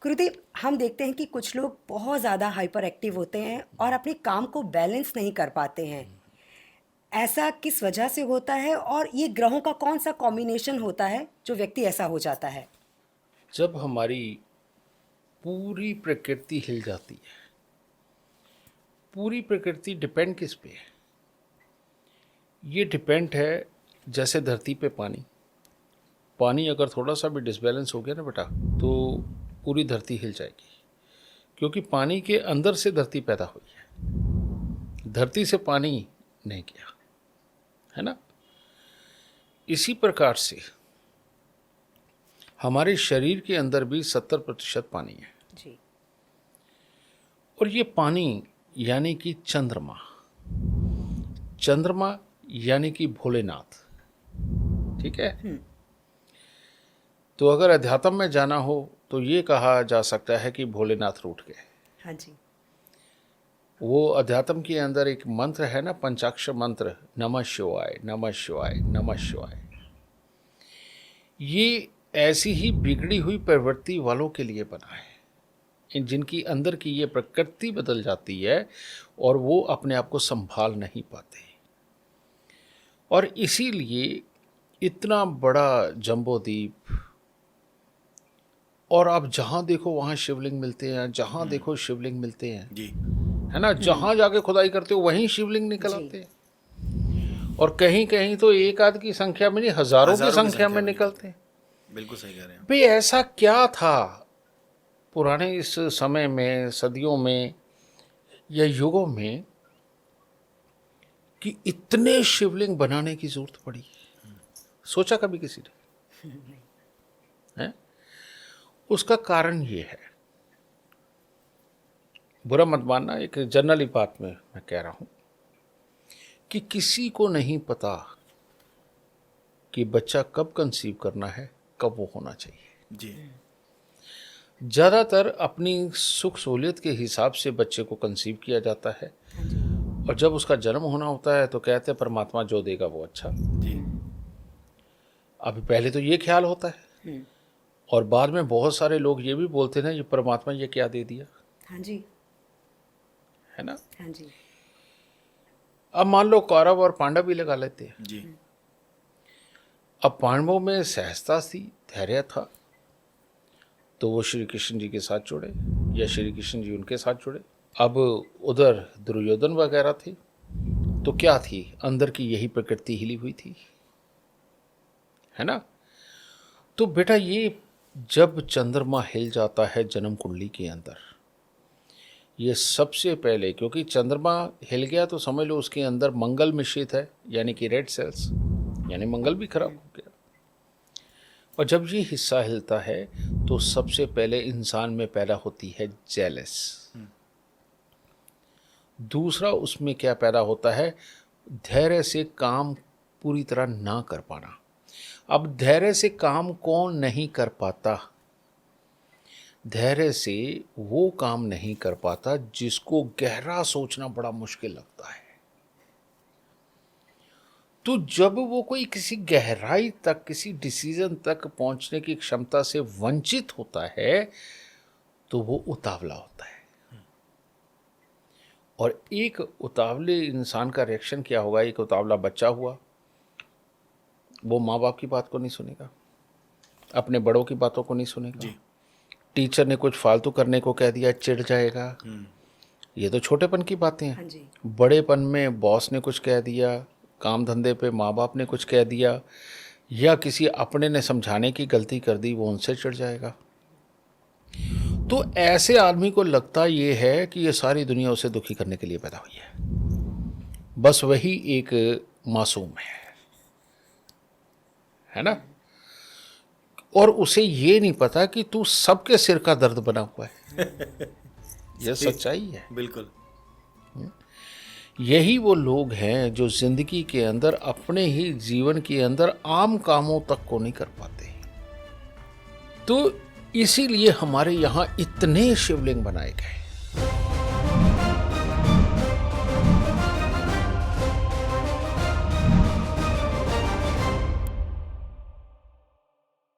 गुरुदेव, हम देखते हैं कि कुछ लोग बहुत ज़्यादा हाइपर एक्टिव होते हैं और अपने काम को बैलेंस नहीं कर पाते हैं। ऐसा किस वजह से होता है और ये ग्रहों का कौन सा कॉम्बिनेशन होता है जो व्यक्ति ऐसा हो जाता है? जब हमारी पूरी प्रकृति हिल जाती है, पूरी प्रकृति डिपेंड किस पे है? ये डिपेंड है, जैसे धरती पे पानी पानी अगर थोड़ा सा भी डिसबैलेंस हो गया ना बेटा, तो पूरी धरती हिल जाएगी। क्योंकि पानी के अंदर से धरती पैदा हुई है, धरती से पानी नहीं गया, है ना। इसी प्रकार से हमारे शरीर के अंदर भी 70% पानी है। जी। और ये पानी यानी कि चंद्रमा, चंद्रमा यानी कि भोलेनाथ, ठीक है। तो अगर अध्यात्म में जाना हो तो ये कहा जा सकता है कि भोलेनाथ रूठ गए। हाँ जी। वो अध्यात्म के अंदर एक मंत्र है ना, पंचाक्षर मंत्र, नमः शिवाय नमः शिवाय नमः शिवाय। ये ऐसी ही बिगड़ी हुई प्रवृत्ति वालों के लिए बना है, जिनकी अंदर की ये प्रकृति बदल जाती है और वो अपने आप को संभाल नहीं पाते। और इसीलिए इतना बड़ा जम्बो द्वीप, और आप जहाँ देखो वहाँ शिवलिंग मिलते हैं, जहाँ देखो शिवलिंग मिलते हैं जी। है ना। जहाँ जाके खुदाई करते हो वहीं शिवलिंग निकल जी। आते हैं। और कहीं कहीं तो एक आध की संख्या में नहीं, हजारों की संख्या में निकलते हैं। बिल्कुल सही कह रहे हैं। भाई ऐसा क्या था पुराने इस समय में, सदियों में या युगों में, कि इतने शिवलिंग बनाने की जरूरत पड़ी? सोचा कभी किसी ने? है? उसका कारण ये है, बुरा मत मानना, एक जनरली बात में मैं कह रहा हूं, कि किसी को नहीं पता कि बच्चा कब कंसीव करना है, कब वो होना चाहिए। जी। ज़्यादातर अपनी सुख सहूलियत के हिसाब से बच्चे को कंसीव किया जाता है, और जब उसका जन्म होना होता है तो कहते हैं परमात्मा जो देगा वो अच्छा। जी। अभी पहले तो ये ख्याल होता है, और बाद में बहुत सारे लोग ये भी बोलते हैं ना, ये परमात्मा ये क्या दे दिया, हाँ जी। है ना। हाँ जी। अब मान लो कौरव और पांडव भी लगा लेते हैं। जी। अब पांडवों में सहजता थी, धैर्य था, तो वो श्री कृष्ण जी के साथ जुड़े, या श्री कृष्ण जी उनके साथ जुड़े। अब उधर दुर्योधन वगैरह थे, तो क्या थी, अंदर की यही प्रकृति हिली हुई थी, है ना। तो बेटा ये जब चंद्रमा हिल जाता है जन्म कुंडली के अंदर, ये सबसे पहले, क्योंकि चंद्रमा हिल गया तो समझ लो उसके अंदर मंगल मिश्रित है, यानी कि रेड सेल्स, यानी मंगल भी खराब हो गया। और जब ये हिस्सा हिलता है तो सबसे पहले इंसान में पैदा होती है जेलस। दूसरा उसमें क्या पैदा होता है, धैर्य से काम पूरी तरह ना कर पाना। अब धैर्य से काम कौन नहीं कर पाता? धैर्य से वो काम नहीं कर पाता जिसको गहरा सोचना बड़ा मुश्किल लगता है। तो जब वो कोई किसी गहराई तक, किसी डिसीजन तक पहुंचने की क्षमता से वंचित होता है, तो वो उतावला होता है। और एक उतावले इंसान का रिएक्शन क्या होगा? एक उतावला बच्चा हुआ, वो माँ बाप की बात को नहीं सुनेगा, अपने बड़ों की बातों को नहीं सुनेगा। टीचर ने कुछ फालतू करने को कह दिया, चिढ़ जाएगा। ये तो छोटेपन की बातें हैं। हाँ जी। बड़ेपन में बॉस ने कुछ कह दिया, काम धंधे पे माँ बाप ने कुछ कह दिया, या किसी अपने ने समझाने की गलती कर दी, वो उनसे चिढ़ जाएगा। तो ऐसे आदमी को लगता ये है कि ये सारी दुनिया उसे दुखी करने के लिए पैदा हुई है, बस वही एक मासूम है ना। और उसे ये नहीं पता कि तू सबके सिर का दर्द बना हुआ है। यह सच्चाई है। बिल्कुल। यही वो लोग हैं जो जिंदगी के अंदर, अपने ही जीवन के अंदर आम कामों तक को नहीं कर पाते। तो इसीलिए हमारे यहाँ इतने शिवलिंग बनाए गए।